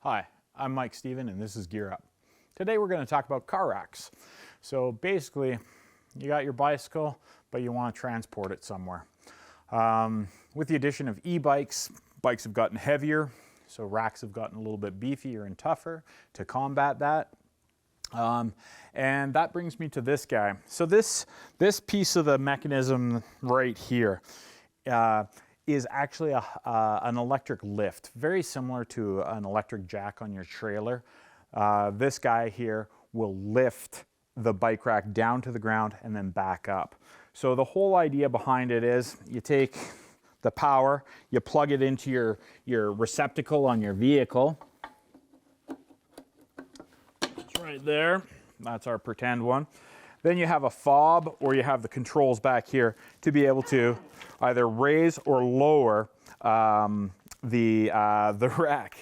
Hi, I'm Mike Steven and this is Gear Up. Today we're going to talk about car racks. So basically, you got your bicycle, but you want to transport it somewhere. With the addition of e-bikes, bikes have gotten heavier, so racks have gotten a little bit beefier and tougher to combat that. And that brings me to this guy. So this piece of the mechanism right here is actually an electric lift, very similar to an electric jack on your trailer. This guy here will lift the bike rack down to the ground and then back up. So the whole idea behind it is you take the power, you plug it into your receptacle on your vehicle. It's right there. That's our pretend one. Then you have a fob or you have the controls back here to be able to either raise or lower the rack.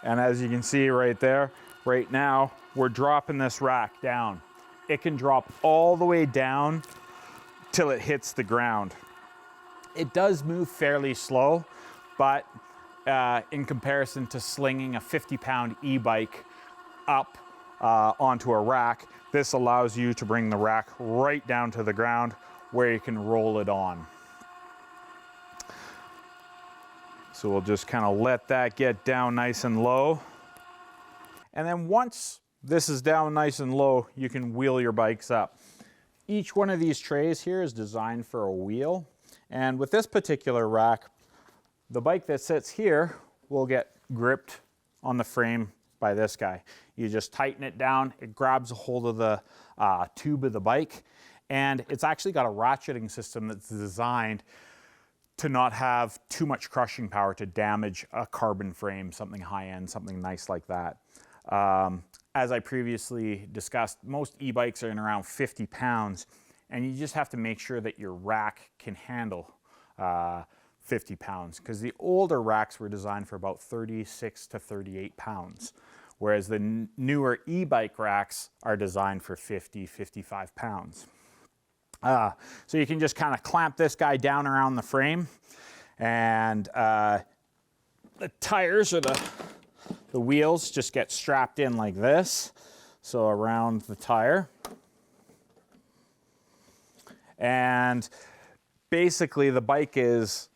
And as you can see right there, right now, we're dropping this rack down. It can drop all the way down till it hits the ground. It does move fairly slow, but in comparison to slinging a 50-pound e-bike up onto a rack, this allows you to bring the rack right down to the ground where you can roll it on. So we'll just kind of let that get down nice and low. And then once this is down nice and low, you can wheel your bikes up. Each one of these trays here is designed for a wheel. And with this particular rack, the bike that sits here will get gripped on the frame by this guy. You just tighten it down, it grabs a hold of the tube of the bike, and it's actually got a ratcheting system that's designed to not have too much crushing power to damage a carbon frame, something high-end, something nice like that. As I previously discussed, most e-bikes are in around 50 pounds, and you just have to make sure that your rack can handle 50 pounds, because the older racks were designed for about 36 to 38 pounds, whereas the newer e-bike racks are designed for 50, 55 pounds. So you can just kind of clamp this guy down around the frame, and the tires or the wheels just get strapped in like this, so around the tire. And basically the bike is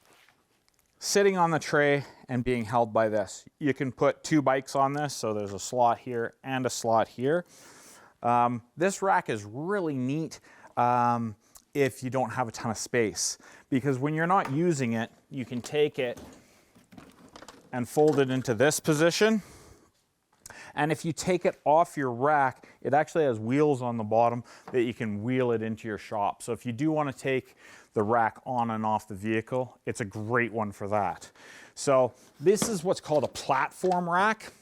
sitting on the tray and being held by this. You can put two bikes on this, so there's a slot here and a slot here. This rack is really neat if you don't have a ton of space, because when you're not using it, you can take it and fold it into this position. And if you take it off your rack, it actually has wheels on the bottom that you can wheel it into your shop. So if you do want to take the rack on and off the vehicle, it's a great one for that. So this is what's called a platform rack.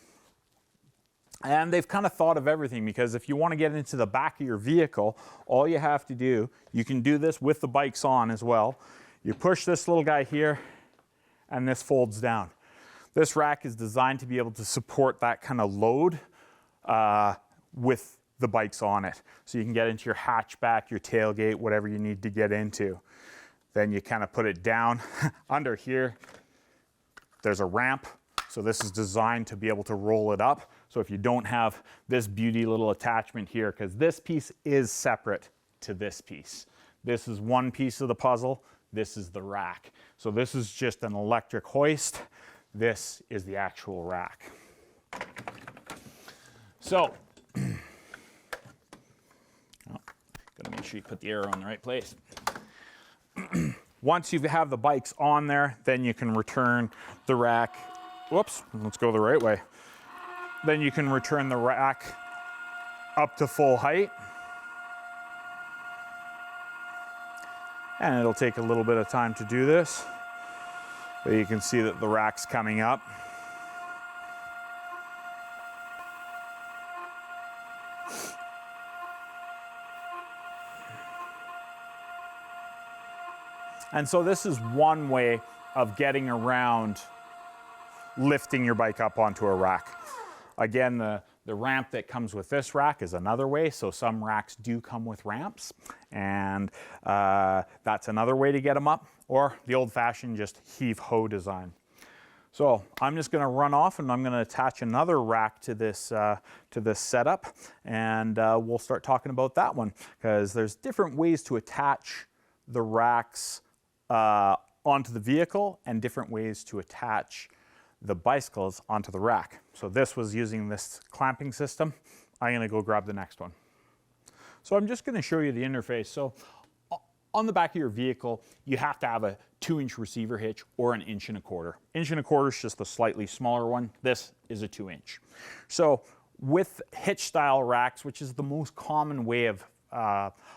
And they've kind of thought of everything, because if you want to get into the back of your vehicle, all you have to do, you can do this with the bikes on as well. You push this little guy here and this folds down. This rack is designed to be able to support that kind of load with the bikes on it. So you can get into your hatchback, your tailgate, whatever you need to get into. Then you kind of put it down. Under here, there's a ramp. So this is designed to be able to roll it up. So if you don't have this beauty little attachment here, because this piece is separate to this piece. This is one piece of the puzzle. This is the rack. So this is just an electric hoist. This is the actual rack. So, gotta make sure you put the arrow in the right place. Once you have the bikes on there, then you can return the rack. Whoops, let's go the right way. Then you can return the rack up to full height. And it'll take a little bit of time to do this. But you can see that the rack's coming up. And so this is one way of getting around lifting your bike up onto a rack. Again, the ramp that comes with this rack is another way. So some racks do come with ramps, and that's another way to get them up, or the old-fashioned just heave-ho design. So I'm just going to run off and I'm going to attach another rack to this setup, and we'll start talking about that one, because there's different ways to attach the racks onto the vehicle and different ways to attach the bicycles onto the rack. So this was using this clamping system. I'm going to go grab the next one. So I'm just going to show you the interface. So on the back of your vehicle, you have to have a 2-inch receiver hitch or an 1 1/4 inch. 1 1/4 inch is just the slightly smaller one. This is a 2-inch. So with hitch style racks, which is the most common way of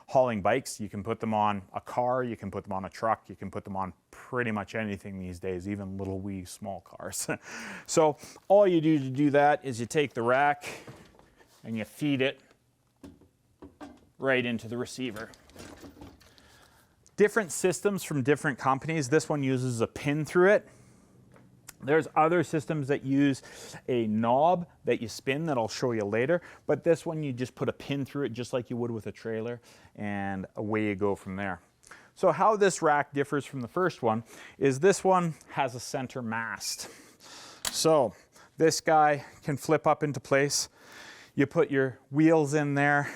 hauling bikes, you can put them on a car, you can put them on a truck, you can put them on pretty much anything these days, even little wee small cars. So all you do to do that is you take the rack and you feed it right into the receiver. Different systems from different companies. This one uses a pin through it. There's other systems that use a knob that you spin that I'll show you later, but this one you just put a pin through it just like you would with a trailer, and away you go from there. So how this rack differs from the first one is this one has a center mast. So this guy can flip up into place. You put your wheels in there.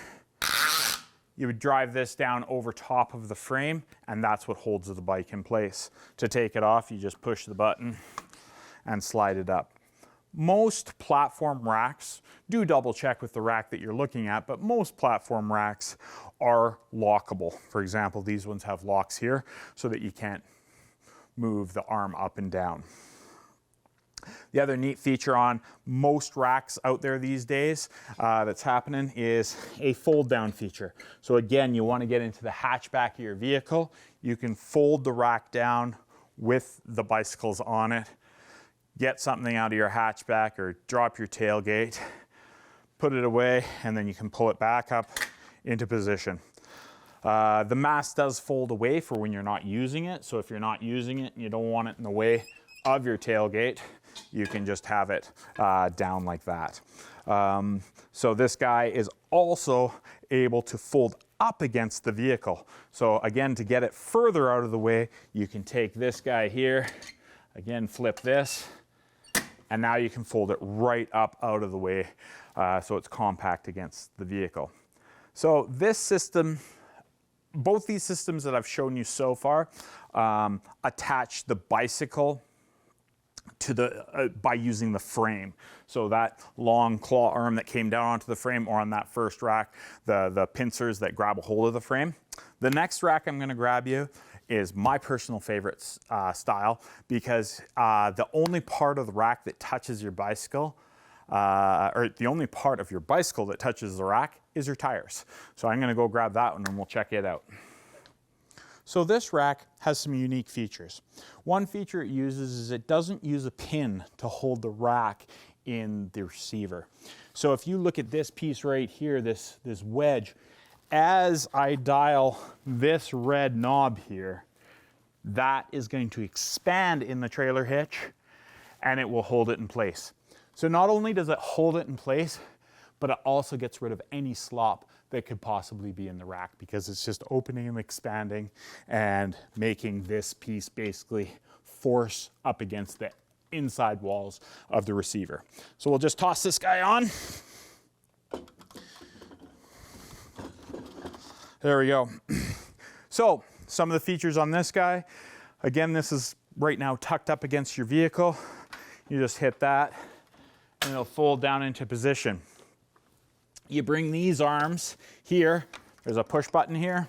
You would drive this down over top of the frame, and that's what holds the bike in place. To take it off, you just push the button and slide it up. Most platform racks, do double check with the rack that you're looking at, but most platform racks are lockable. For example, these ones have locks here so that you can't move the arm up and down. The other neat feature on most racks out there these days that's happening is a fold down feature. So again, you want to get into the hatchback of your vehicle, you can fold the rack down with the bicycles on it, get something out of your hatchback or drop your tailgate, put it away, and then you can pull it back up into position. The mast does fold away for when you're not using it. So if you're not using it and you don't want it in the way of your tailgate, you can just have it down like that. So this guy is also able to fold up against the vehicle. So again, to get it further out of the way, you can take this guy here, again, flip this, and now you can fold it right up out of the way so it's compact against the vehicle. So this system, both these systems that I've shown you so far, attach the bicycle to the by using the frame. So that long claw arm that came down onto the frame, or on that first rack, the pincers that grab a hold of the frame. The next rack I'm going to grab you is my personal favorite style, because the only part of the rack that touches your bicycle, or the only part of your bicycle that touches the rack, is your tires. So I'm going to go grab that one and we'll check it out. So this rack has some unique features. One feature it uses is it doesn't use a pin to hold the rack in the receiver. So if you look at this piece right here, this wedge, as I dial this red knob here, that is going to expand in the trailer hitch and it will hold it in place. So not only does it hold it in place, but it also gets rid of any slop that could possibly be in the rack, because it's just opening and expanding and making this piece basically force up against the inside walls of the receiver. So we'll just toss this guy on. There we go. So some of the features on this guy, again, this is right now tucked up against your vehicle. You just hit that and it'll fold down into position. You bring these arms here, there's a push button here,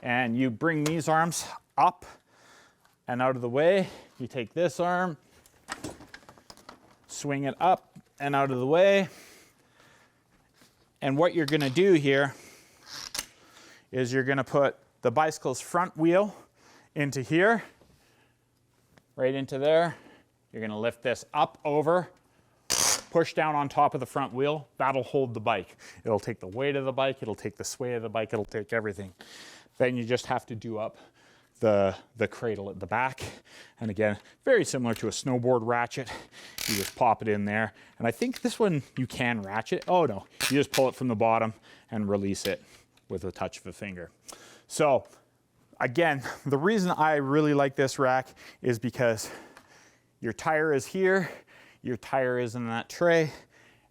and you bring these arms up and out of the way. You take this arm, swing it up and out of the way. And what you're going to do here is you're going to put the bicycle's front wheel into here, right into there. You're going to lift this up over, push down on top of the front wheel. That'll hold the bike. It'll take the weight of the bike, it'll take the sway of the bike, it'll take everything. Then you just have to do up the cradle at the back. And again, very similar to a snowboard ratchet. You just pop it in there. And I think this one you can ratchet. Oh no, you just pull it from the bottom and release it with a touch of a finger. So again, the reason I really like this rack is because Your tire is here, your tire is in that tray,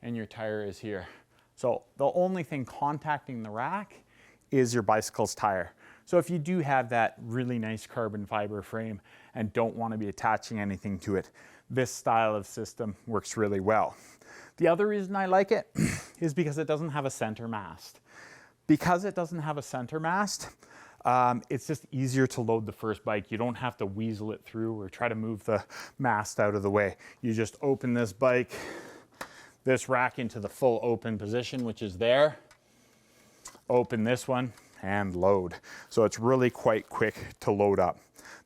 and your tire is here. So the only thing contacting the rack is your bicycle's tire. So if you do have that really nice carbon fiber frame and don't want to be attaching anything to it, this style of system works really well. The other reason I like it is because it doesn't have a center mast. Because it doesn't have a center mast, it's just easier to load the first bike. You don't have to weasel it through or try to move the mast out of the way. You just open this bike, this rack into the full open position, which is there. Open this one and load. So it's really quite quick to load up.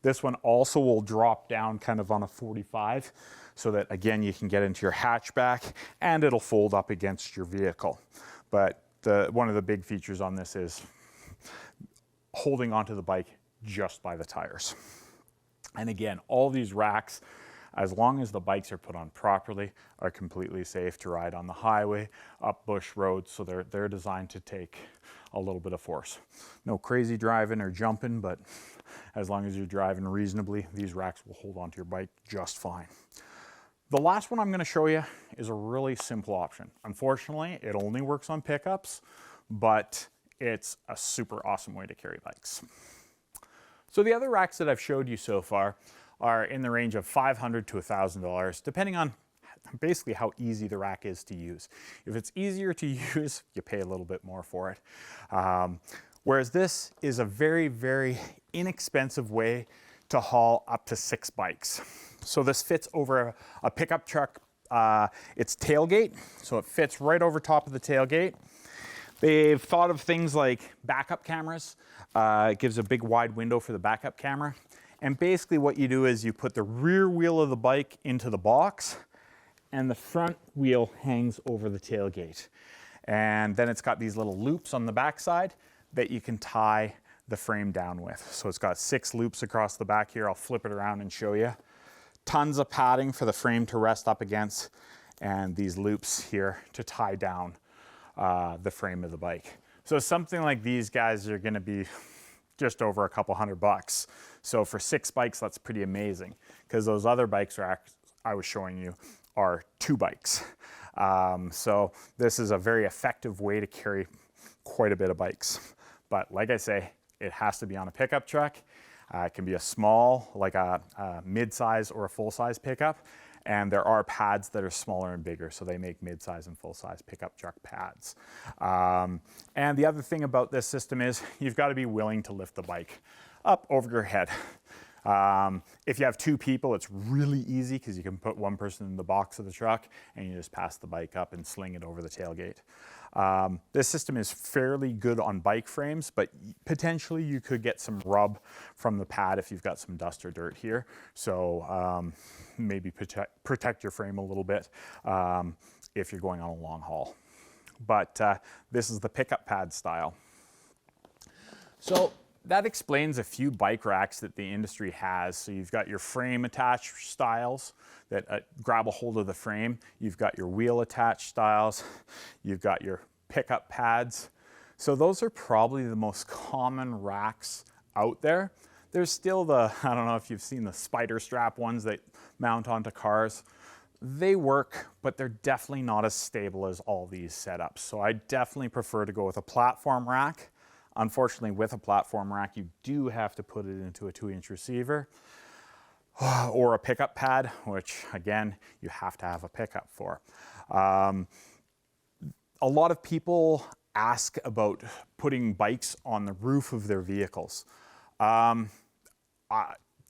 This one also will drop down kind of on a 45 so that again you can get into your hatchback and it'll fold up against your vehicle. But one of the big features on this is holding onto the bike just by the tires. And again, all these racks, as long as the bikes are put on properly, are completely safe to ride on the highway, up bush roads, so they're designed to take a little bit of force. No crazy driving or jumping, but as long as you're driving reasonably, these racks will hold onto your bike just fine. The last one I'm going to show you is a really simple option. Unfortunately, it only works on pickups, but it's a super awesome way to carry bikes. So the other racks that I've showed you so far are in the range of $500 to $1,000, depending on basically how easy the rack is to use. If it's easier to use, you pay a little bit more for it. Whereas this is a very, very inexpensive way to haul up to 6 bikes. So this fits over a pickup truck, its tailgate, so it fits right over top of the tailgate. They've thought of things like backup cameras. It gives a big wide window for the backup camera. And basically what you do is you put the rear wheel of the bike into the box and the front wheel hangs over the tailgate. And then it's got these little loops on the backside that you can tie the frame down with. So it's got 6 loops across the back here. I'll flip it around and show you. Tons of padding for the frame to rest up against, and these loops here to tie down the frame of the bike. So something like these guys are gonna be just over a couple $100. So for 6 bikes, that's pretty amazing, because those other bikes I was showing you are 2 bikes. So this is a very effective way to carry quite a bit of bikes. But like I say, it has to be on a pickup truck. It can be a small, like a mid-size or a full-size pickup. And there are pads that are smaller and bigger, so they make mid-size and full-size pickup truck pads. And the other thing about this system is you've got to be willing to lift the bike up over your head. If you have 2 people, it's really easy because you can put one person in the box of the truck and you just pass the bike up and sling it over the tailgate. This system is fairly good on bike frames, but potentially you could get some rub from the pad if you've got some dust or dirt here. So maybe protect your frame a little bit if you're going on a long haul. But this is the pickup pad style. So that explains a few bike racks that the industry has. So you've got your frame attached styles that grab a hold of the frame. You've got your wheel attached styles. You've got your pickup pads. So those are probably the most common racks out there. There's still the, I don't know if you've seen the spider strap ones that mount onto cars. They work, but they're definitely not as stable as all these setups. So I definitely prefer to go with a platform rack. Unfortunately, with a platform rack, you do have to put it into a 2-inch receiver or a pickup pad, which again, you have to have a pickup for. A lot of people ask about putting bikes on the roof of their vehicles.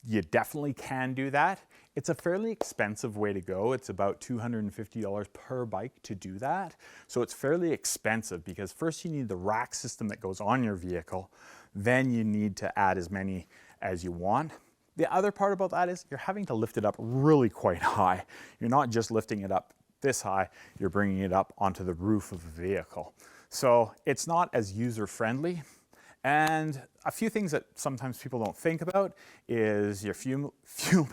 You definitely can do that. It's a fairly expensive way to go. It's about $250 per bike to do that. So it's fairly expensive because first you need the rack system that goes on your vehicle. Then you need to add as many as you want. The other part about that is you're having to lift it up really quite high. You're not just lifting it up this high, you're bringing it up onto the roof of the vehicle. So it's not as user-friendly. And a few things that sometimes people don't think about is your fuel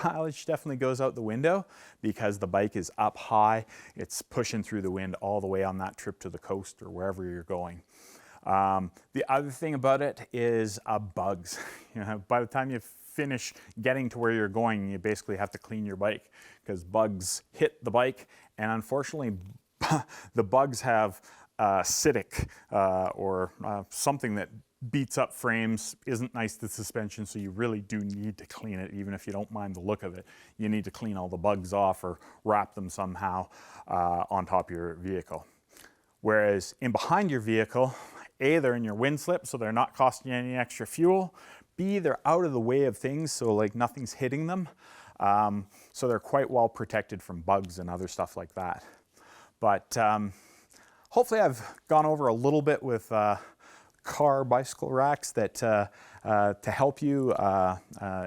mileage definitely goes out the window because the bike is up high. It's pushing through the wind all the way on that trip to the coast or wherever you're going. The other thing about it is bugs. You know, by the time you finish getting to where you're going, you basically have to clean your bike because bugs hit the bike, and unfortunately the bugs have acidic or something that beats up frames, isn't nice to suspension, so you really do need to clean it. Even if you don't mind the look of it, you need to clean all the bugs off or wrap them somehow on top of your vehicle. Whereas in behind your vehicle, A, they're in your wind slip, so they're not costing you any extra fuel. B, they're out of the way of things, so like nothing's hitting them. So they're quite well protected from bugs and other stuff like that. But hopefully I've gone over a little bit with car bicycle racks that to help you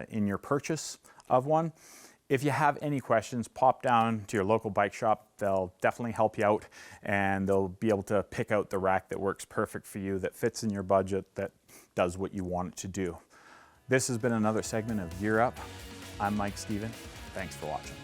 in your purchase of one. If you have any questions, pop down to your local bike shop. They'll definitely help you out, and they'll be able to pick out the rack that works perfect for you, that fits in your budget, that does what you want it to do. This has been another segment of Gear Up. I'm Mike Stephen. Thanks for watching.